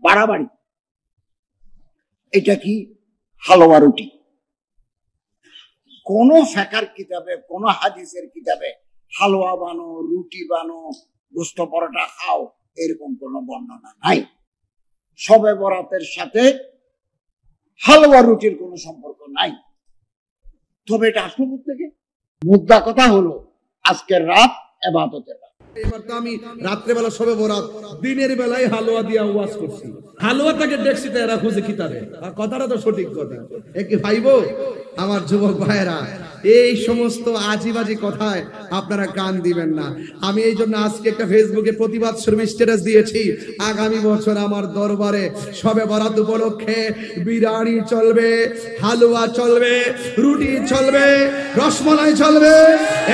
বাড়াবাড়ি। এটা কি? হালুয়া রুটি। কোন ফিকহের কিতাবে, কোন হাদিসের কিতাবে হালুয়া বানো, রুটি বানো, গোস্ত পরোটা খাও এরকম কোন বর্ণনা নাই। শবে বরাতের সাথে হালুয়া রুটির কোন সম্পর্ক নাই। তবে এটা আসলো থেকে মুদ্রা কথা হলো আজকের রাত ইবাদতের রাত। এবার তো আমি রাত্রেবেলা শবে বরাত, দিনের বেলায় হালুয়া দিয়া ওয়াজ করছি। হালুয়াটাকে দেখছি তো এরা খুঁজে কিতাবে। কথাটা তো সঠিক কথা। একে ভাইবো আমার যুবক ভাইয়েরা, এই সমস্ত আজিবাজি কথায় আপনারা কান দিবেন না। আমি এই জন্য আজকে একটা ফেসবুকে প্রতিবাদ স্বরূপ স্ট্যাটাস দিয়েছি, আগামী বছর আমার দরবারে শবে বরাত উপলক্ষে বিরিয়ানি চলবে, হালুয়া চলবে, রুটি চলবে, রসমলাই চলবে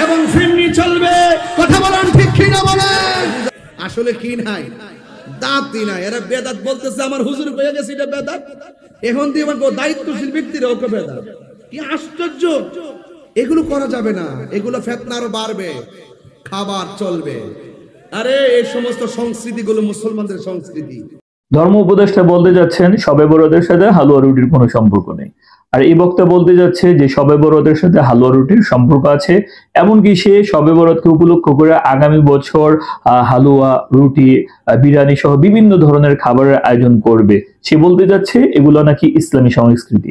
এবং ফিরনি চলবে। কথা বলেন ঠিক কি না বলেন? আসলে কি নাই? দাঁতই নাই। এরা বেদাত বলতেছে, আমার হুজুর কয়ে গেছে এটা বেদাত। এখন দিয়ে দায়িত্বশীল ব্যক্তিরা ওকে বেদাত। কি আশ্চর্য! এগুলো করা যাবে না, এগুলো ফিতনা আরো বাড়বে। খাবার চলবে। আরে এই সমস্ত সংস্কৃতিগুলো মুসলমানদের সংস্কৃতি। ধর্ম উপদেষ্টা বলতে যাচ্ছেন শবে বরাতের সাথে হালুয়া রুটির কোনো সম্পর্ক নেই, আর এই বক্তা বলতে যাচ্ছে যে শবে বরাতের সাথে হালুয়া রুটির সম্পর্ক আছে। এমনকি সে শবে বরাতকে উপলক্ষ করে আগামী বছর হালুয়া, রুটি, বিরিয়ানি সহ বিভিন্ন ধরনের খাবারের আয়োজন করবে। সে বলতে যাচ্ছে এগুলো নাকি ইসলামী সংস্কৃতি।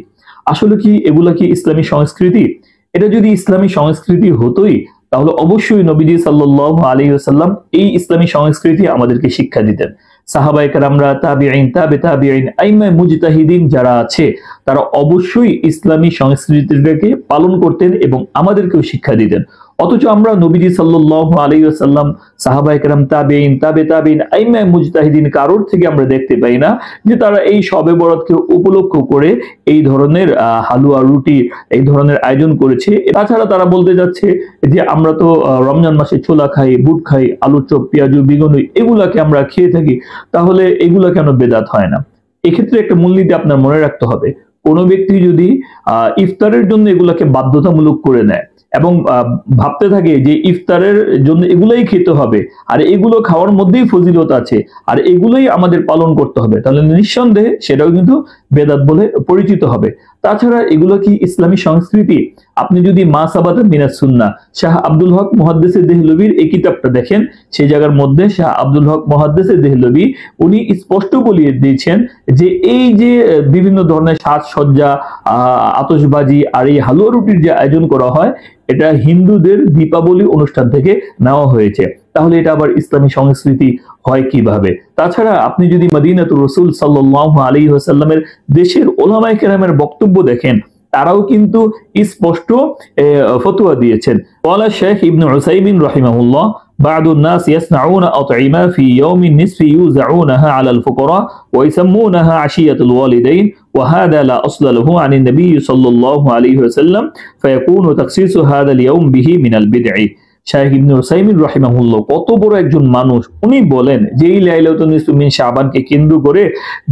আসলে কি এগুলা কি ইসলামী সংস্কৃতি? এটা যদি ইসলামী সংস্কৃতি হতোই তাহলে অবশ্যই নবীজি সাল্লাল্লাহু আলাইহি ওয়াসাল্লাম এই ইসলামী সংস্কৃতি আমাদেরকে শিক্ষা দিতেন। সাহাবায়ে কেরামরা, তাবিঈন, তাবিঈন, আইম্মায়ে মুজতাহিদিন যারা আছে তারা অবশ্যই ইসলামী সংস্কৃতিটাকে পালন করতেন এবং আমাদেরকেও শিক্ষা দিতেন। অথচ আমরা নবীজি সাল্লাল্লাহু আলাইহি ওয়াসাল্লাম, সাহাবায়ে কেরাম, তাবিঈন, তাবিঈন, আইম্মায়ে মুজতাহিদিন কারোর থেকে আমরা দেখতে পাই না যে তারা এই শবে বরাতকে উপলক্ষ করে এই ধরনের হালুয়া, রুটি এই ধরনের আয়োজন করেছে। তাছাড়া তারা বলতে যাচ্ছে যে আমরা তো রমজান মাসে ছোলা খাই, বুট খাই, আলুর চপ, পেঁয়াজু, বেগুনি এগুলাকে আমরা খেয়ে থাকি, তাহলে এগুলা কেন বেদাত হয় না? এক্ষেত্রে একটা মূলনীতি আপনার মনে রাখতে হবে, কোনো ব্যক্তি যদি ইফতারের জন্য এগুলাকে বাধ্যতামূলক করে নেয় এবং ভাবতে থাকে যে ইফতারের জন্য এগুলাই খেতে হবে আর এগুলো খাওয়ার মধ্যেই ফজিলত আছে আর এগুলোই আমাদের পালন করতে হবে, তাহলে নিঃসন্দেহে সেটাও কিন্তু বেদাত বলে পরিচিত হবে। তাছাড়া এগুলো কি ইসলামী সংস্কৃতি? আপনি যদি মা সাবাতা মিনাস সুন্নাহ, শাহ আব্দুল হক মুহাদ্দিসে দেহলভির এই কিতাবটা দেখেন, সেই জায়গার মধ্যে শাহ আব্দুল হক মুহাদ্দিসে দেহলভি উনি স্পষ্ট বলিয়ে দিয়েছেন যে এই যে বিভিন্ন ধরনের সাজসজ্জা, আতশবাজি আর এই হালুয়া রুটির যে আয়োজন করা হয় এটা হিন্দুদের দীপাবলি অনুষ্ঠান থেকে নেওয়া হয়েছে। তাহলে এটা আবার ইসলামী সংস্কৃতি হয় কিভাবে? তাছাড়া আপনি যদি মদিনাতুর রাসূল সাল্লাল্লাহু আলাইহি ওয়াসাল্লামের দেশের উলামায়ে কেরামের বক্তব্য দেখেন, তারাও কিন্তু স্পষ্ট ফতোয়া দিয়েছেন। ওয়ালা শেখ ইবনে উসাইমিন রাহিমাহুল্লাহ, বা'দুন নাস ইয়াসনাউনা আত'ইমা ফি ইয়াউমিন নিসফি ইউযউনাহা আলাল ফুকারা ওয়া ইয়াসাম্মুনাহা আশিয়াতুল ওয়ালিদাইন ওয়া হাদা লা আসলা লাহু আনিন নবী সাল্লাল্লাহু আলাইহি ওয়াসাল্লাম ফায়াকুনু তাখসিসু হাদাল ইয়াউম বিহি মিনাল বিদ'i। শাইখ ইবনে উসাইমিন রাহিমাহুল্লাহ কত বড় একজন মানুষ, উনি বলেন যে এই লাইলাতুন নিসফি মিন শাবানকে কেন্দ্র করে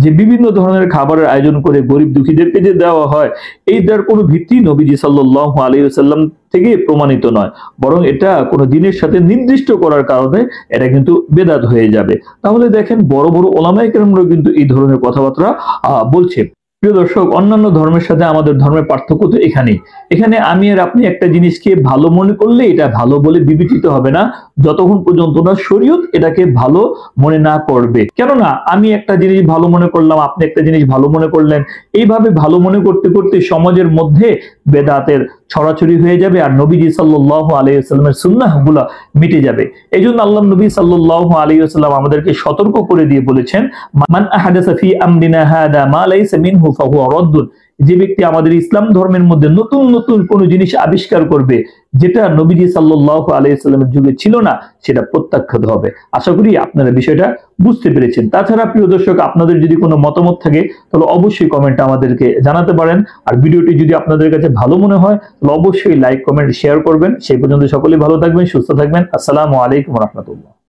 যে বিভিন্ন ধরনের খাবারের আয়োজন করে গরিব দুঃখীদেরকে যে দেওয়া হয়, এই দেওয়ার কোনো ভিত্তি নবীজি সাল্লাল্লাহু আলাইহি ওয়াসাল্লাম থেকে প্রমাণিত নয়, বরং এটা কোনো দিনের সাথে নির্দিষ্ট করার কারণে এটা কিন্তু বেদাত হয়ে যাবে। তাহলে দেখেন বড় বড় উলামায়ে কেরামরা কিন্তু এই ধরনের কথাবার্তা বলছে। প্রিয় দর্শক, অন্যান্য ধর্মের সাথে আমাদের ধর্মের পার্থক্য তো এখানেই। এখানে আমি আর আপনি একটা জিনিসকে ভালো মনে করলে এটা ভালো বলে বিবেচিত হবে না যতক্ষণ পর্যন্ত না শরীয়ত এটাকে ভালো মনে না করবে। কেননা আমি একটা জিনিস ভালো মনে করলাম, আপনি একটা জিনিস ভালো মনে করলেন, এইভাবে ভালো মনে করতে করতে সমাজের মধ্যে বেদাতের ছড়াছড়ি হয়ে যাবে আর নবীজি সাল্লাল্লাহু আলাইহি ওয়াসাল্লামের সুন্নাহগুলো মিটে যাবে। এইজন্য আল্লাহর নবী সাল্লাল্লাহু আলাইহি ওয়াসাল্লাম আমাদেরকে সতর্ক করে দিয়ে বলেছেন, মান আহাদাসা ফি আমরিনা হাদা মা লাইসা মিনহু ফাহুয়া রাদ্দুন। যে ব্যক্তি আমাদের ইসলাম ধর্মের মধ্যে নতুন নতুন কোন জিনিস আবিষ্কার করবে যেটা নবীজি সাল্লাল্লাহু আলাইহি ওয়াসাল্লামের যুগে ছিল না, সেটা প্রত্যাখ্যাত হবে। আশা করি আপনারা বিষয়টা বুঝতে পেরেছেন। তাছাড়া প্রিয় দর্শক, আপনাদের যদি কোনো মতামত থাকে তাহলে অবশ্যই কমেন্টে আমাদেরকে জানাতে পারেন। আর ভিডিওটি যদি আপনাদের কাছে ভালো মনে হয় তাহলে অবশ্যই লাইক, কমেন্ট, শেয়ার করবেন। সেই পর্যন্ত সকলেই ভালো থাকবেন, সুস্থ থাকবেন। আসসালামু আলাইকুম ওয়া রাহমাতুল্লাহ।